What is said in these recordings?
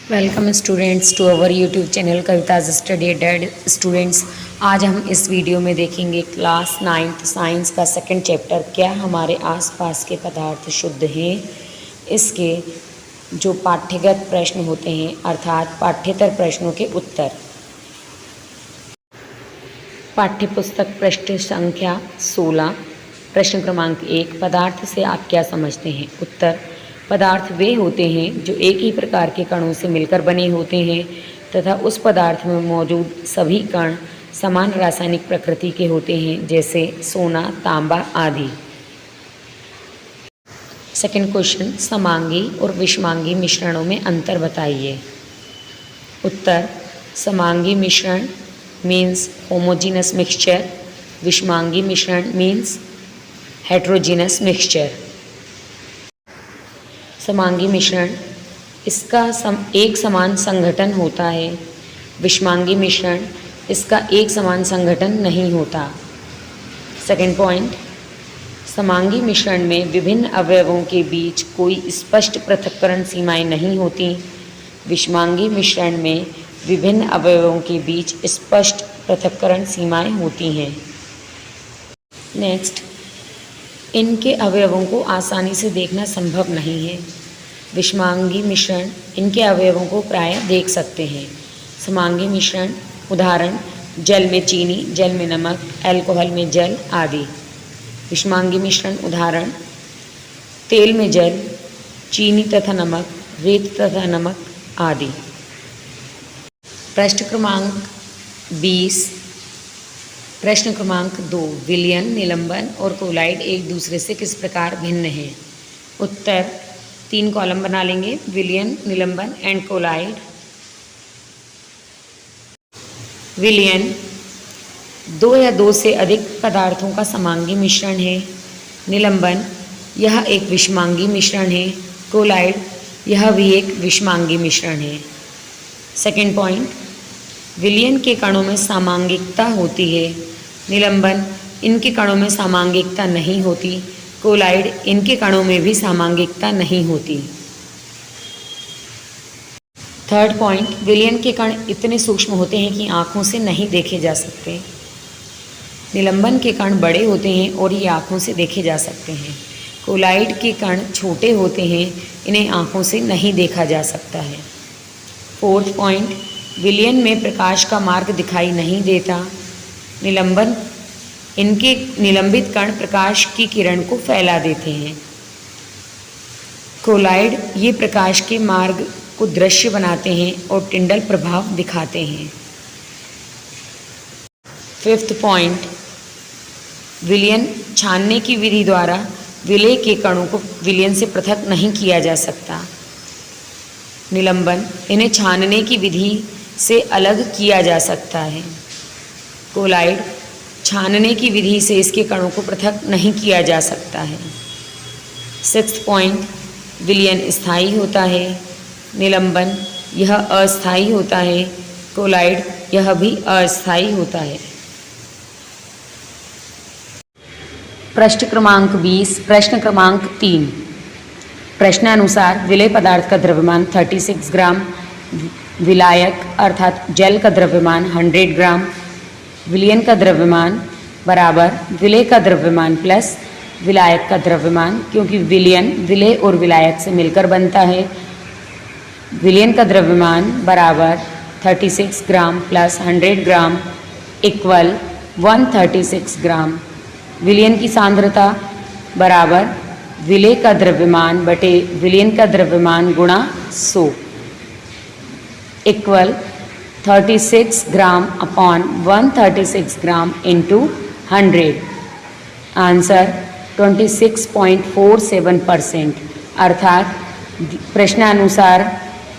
Welcome students to our YouTube channel Kavita's study dad students. आज हम इस वीडियो में देखेंगे क्लास 9th साइंस का सेकंड चैप्टर, क्या हमारे आसपास के पदार्थ शुद्ध हैं। इसके जो पाठ्यगत प्रश्न होते हैं अर्थात पाठ्येतर प्रश्नों के उत्तर। पाठ्यपुस्तक पृष्ठ संख्या 16। प्रश्न क्रमांक 1, पदार्थ से आप क्या समझते हैं। उत्तर, पदार्थ वे होते हैं जो एक ही प्रकार के कणों से मिलकर बने होते हैं तथा उस पदार्थ में मौजूद सभी कण समान रासायनिक प्रकृति के होते हैं, जैसे सोना, तांबा आदि। सेकंड क्वेश्चन, समांगी और विषमांगी मिश्रणों में अंतर बताइए। उत्तर, समांगी मिश्रण मीन्स होमोजीनस मिक्सचर, विषमांगी मिश्रण मीन्स हेट्रोजीनस मिक्सचर। समांगी मिश्रण इसका एक समान संघटन होता है, विषमांगी मिश्रण इसका एक समान संघटन नहीं होता। सेकंड पॉइंट, समांगी मिश्रण में विभिन्न अवयवों के बीच कोई स्पष्ट पृथक्करण सीमाएं नहीं होती, विषमांगी मिश्रण में विभिन्न अवयवों के बीच स्पष्ट पृथक्करण सीमाएं होती हैं। नेक्स्ट, इनके अवयवों को आसानी से देखना संभव नहीं है। विषमांगी मिश्रण इनके अवयवों को प्रायः देख सकते हैं। समांगी मिश्रण उदाहरण जल में चीनी, जल में नमक, अल्कोहल में जल आदि। विषमांगी मिश्रण उदाहरण तेल में जल, चीनी तथा नमक, रेत तथा नमक आदि। प्रश्न क्रमांक 20। प्रश्न क्रमांक 2, विलयन, निलंबन और कोलाइड एक दूसरे से किस प्रकार भिन्न हैं। उत्तर, 3 कॉलम बना लेंगे, विलयन, निलंबन एंड कोलाइड। विलयन 2 या 2 से अधिक पदार्थों का समांगी मिश्रण है। निलंबन यह एक विषमांगी मिश्रण है। कोलाइड यह भी एक विषमांगी मिश्रण है। सेकंड पॉइंट, विलयन के कणों में समांगिकता होती है, निलंबन इनके कणों में समांगिकता नहीं होती, कोलाइड इनके कणों में भी समांगिकता नहीं होती। थर्ड पॉइंट, विलयन के कण इतने सूक्ष्म होते हैं कि आँखों से नहीं देखे जा सकते, निलंबन के कण बड़े होते हैं और ये आँखों से देखे जा सकते हैं। कोलाइड के कण छोटे होते हैं, इन्हें आँखों से नहीं देखा जा सकता है। फोर्थ पॉइंट, विलयन में प्रकाश का मार्ग दिखाई नहीं देता, निलंबन इनके निलंबित कण प्रकाश की किरण को फैला देते हैं। कोलाइड ये प्रकाश के मार्ग को दृश्य बनाते हैं और टिंडल प्रभाव दिखाते हैं। फिफ्थ पॉइंट, विलयन छानने की विधि द्वारा विलय के कणों को विलयन से पृथक नहीं किया जा सकता, निलंबन इन्हें छानने की विधि से अलग किया जा सकता है। कोलाइड छानने की विधि से इसके कणों को पृथक नहीं किया जा सकता है। सिक्स्थ पॉइंट, विलयन स्थायी होता है, निलंबन यह अस्थायी होता है, कोलाइड यह भी अस्थायी होता है। प्रश्न क्रमांक 20। प्रश्न क्रमांक 3, प्रश्नानुसार विलय पदार्थ का द्रव्यमान 36 ग्राम, विलायक अर्थात जल का द्रव्यमान 100 ग्राम, विलयन का द्रव्यमान बराबर विलय का द्रव्यमान प्लस विलायक का द्रव्यमान, क्योंकि विलयन विलय और विलायक से मिलकर बनता है। विलयन का द्रव्यमान बराबर 36 ग्राम प्लस 100 ग्राम इक्वल 136 ग्राम। विलयन की सांद्रता बराबर विलय का द्रव्यमान बटे विलयन का द्रव्यमान गुणा 100 इक्वल 36 ग्राम अपॉन 136 ग्राम इंटू 100। आंसर 26.47%, अर्थात प्रश्नानुसार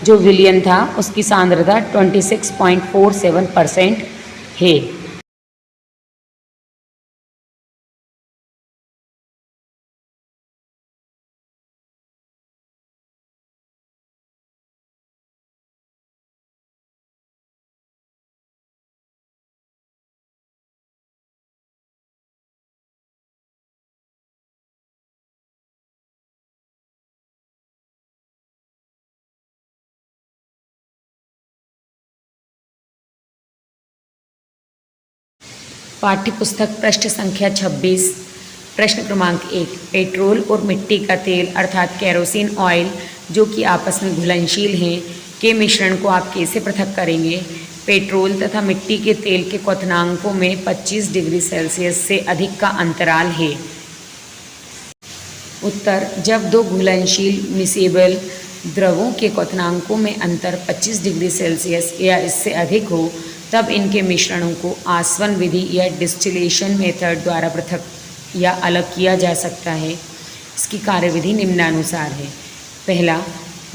जो विलयन था उसकी सांद्रता 26.47% है। पाठ्य पुस्तक पृष्ठ संख्या 26। प्रश्न क्रमांक 1, पेट्रोल और मिट्टी का तेल अर्थात केरोसिन ऑयल जो कि आपस में घुलनशील हैं के मिश्रण को आप कैसे पृथक करेंगे। पेट्रोल तथा मिट्टी के तेल के क्वथनांकों में 25 डिग्री सेल्सियस से अधिक का अंतराल है। उत्तर, जब दो घुलनशील मिसेबल द्रवों के क्वथनांकों में अंतर 25 डिग्री सेल्सियस या इससे अधिक हो तब इनके मिश्रणों को आसवन विधि या डिस्टिलेशन मेथड द्वारा पृथक या अलग किया जा सकता है। इसकी कार्यविधि निम्नानुसार है। पहला,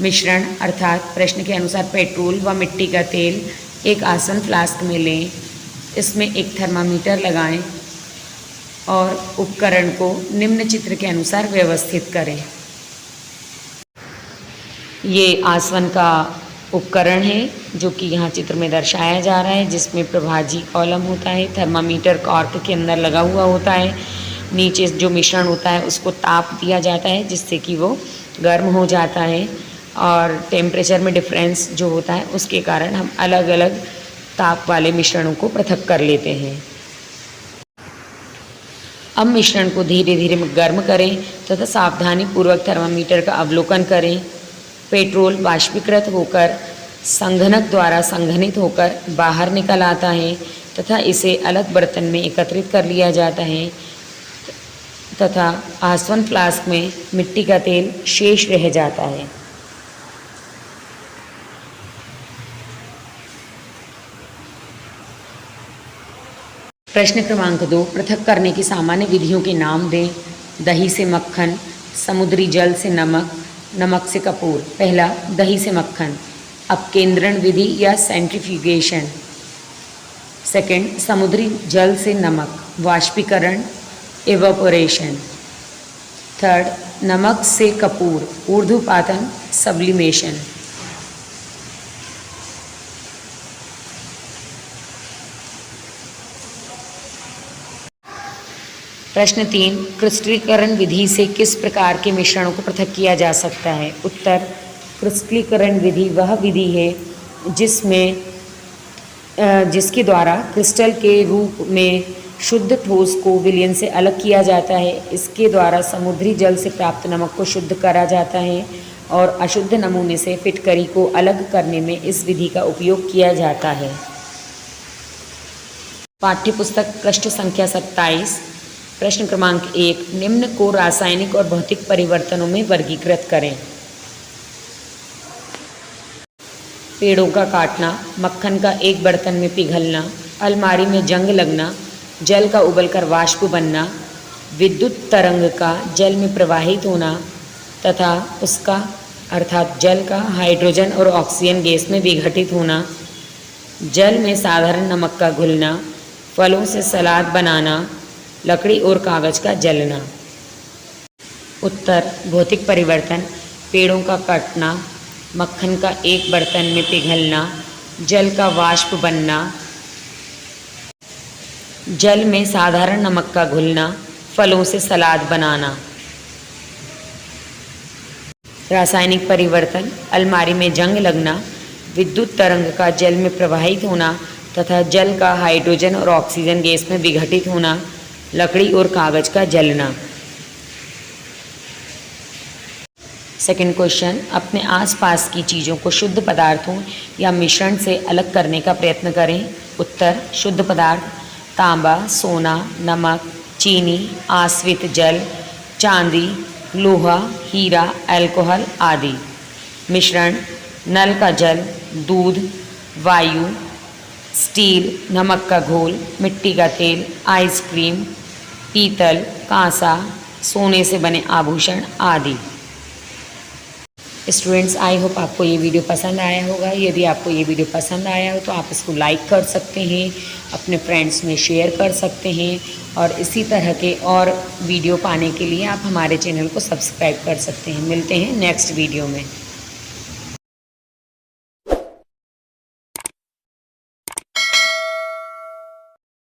मिश्रण अर्थात प्रश्न के अनुसार पेट्रोल व मिट्टी का तेल एक आसवन फ्लास्क में लें, इसमें एक थर्मामीटर लगाएं और उपकरण को निम्न चित्र के अनुसार व्यवस्थित करें। ये आसवन का उपकरण है जो कि यहाँ चित्र में दर्शाया जा रहा है, जिसमें प्रभाजी कॉलम होता है, थर्मामीटर कॉर्क के अंदर लगा हुआ होता है, नीचे जो मिश्रण होता है उसको ताप दिया जाता है जिससे कि वो गर्म हो जाता है और टेम्परेचर में डिफरेंस जो होता है उसके कारण हम अलग अलग ताप वाले मिश्रणों को पृथक कर लेते हैं। अब मिश्रण को धीरे धीरे गर्म करें तथा सावधानीपूर्वक थर्मामीटर का अवलोकन करें। पेट्रोल वाष्पीकृत होकर संघनक द्वारा संघनित होकर बाहर निकल आता है तथा इसे अलग बर्तन में एकत्रित कर लिया जाता है तथा आसवन फ्लास्क में मिट्टी का तेल शेष रह जाता है। प्रश्न क्रमांक 2, पृथक करने की सामान्य विधियों के नाम दें। दही से मक्खन, समुद्री जल से नमक, नमक से कपूर। पहला, दही से मक्खन, अपकेंद्रण विधि या सेंट्रीफ्यूगेशन। सेकंड, समुद्री जल से नमक, वाष्पीकरण, एवापोरेशन। थर्ड, नमक से कपूर, ऊर्ध्वपातन, सब्लिमेशन। प्रश्न 3, क्रिस्टलीकरण विधि से किस प्रकार के मिश्रणों को पृथक किया जा सकता है। उत्तर, क्रिस्टलीकरण विधि वह विधि है जिसके द्वारा क्रिस्टल के रूप में शुद्ध ठोस को विलयन से अलग किया जाता है। इसके द्वारा समुद्री जल से प्राप्त नमक को शुद्ध करा जाता है और अशुद्ध नमूने से फिटकरी को अलग करने में इस विधि का उपयोग किया जाता है। पाठ्यपुस्तक पृष्ठ संख्या 27। प्रश्न क्रमांक 1, निम्न को रासायनिक और भौतिक परिवर्तनों में वर्गीकृत करें। पेड़ों का काटना, मक्खन का एक बर्तन में पिघलना, अलमारी में जंग लगना, जल का उबलकर वाष्प बनना, विद्युत तरंग का जल में प्रवाहित होना तथा उसका अर्थात जल का हाइड्रोजन और ऑक्सीजन गैस में विघटित होना, जल में साधारण नमक का घुलना, फलों से सलाद बनाना, लकड़ी और कागज का जलना। उत्तर, भौतिक परिवर्तन, पेड़ों का कटना, मक्खन का एक बर्तन में पिघलना, जल का वाष्प बनना, जल में साधारण नमक का घुलना, फलों से सलाद बनाना। रासायनिक परिवर्तन, अलमारी में जंग लगना, विद्युत तरंग का जल में प्रवाहित होना तथा जल का हाइड्रोजन और ऑक्सीजन गैस में विघटित होना, लकड़ी और कागज का जलना। सेकंड क्वेश्चन, अपने आसपास की चीज़ों को शुद्ध पदार्थों या मिश्रण से अलग करने का प्रयत्न करें। उत्तर, शुद्ध पदार्थ, तांबा, सोना, नमक, चीनी, आश्वित जल, चांदी, लोहा, हीरा, अल्कोहल आदि। मिश्रण, नल का जल, दूध, वायु, स्टील, नमक का घोल, मिट्टी का तेल, आइसक्रीम, पीतल, कांसा, सोने से बने आभूषण आदि। स्टूडेंट्स, आई होप आपको ये वीडियो पसंद आया होगा। यदि आपको ये वीडियो पसंद आया हो तो आप इसको लाइक कर सकते हैं, अपने फ्रेंड्स में शेयर कर सकते हैं और इसी तरह के और वीडियो पाने के लिए आप हमारे चैनल को सब्सक्राइब कर सकते हैं। मिलते हैं नेक्स्ट वीडियो में।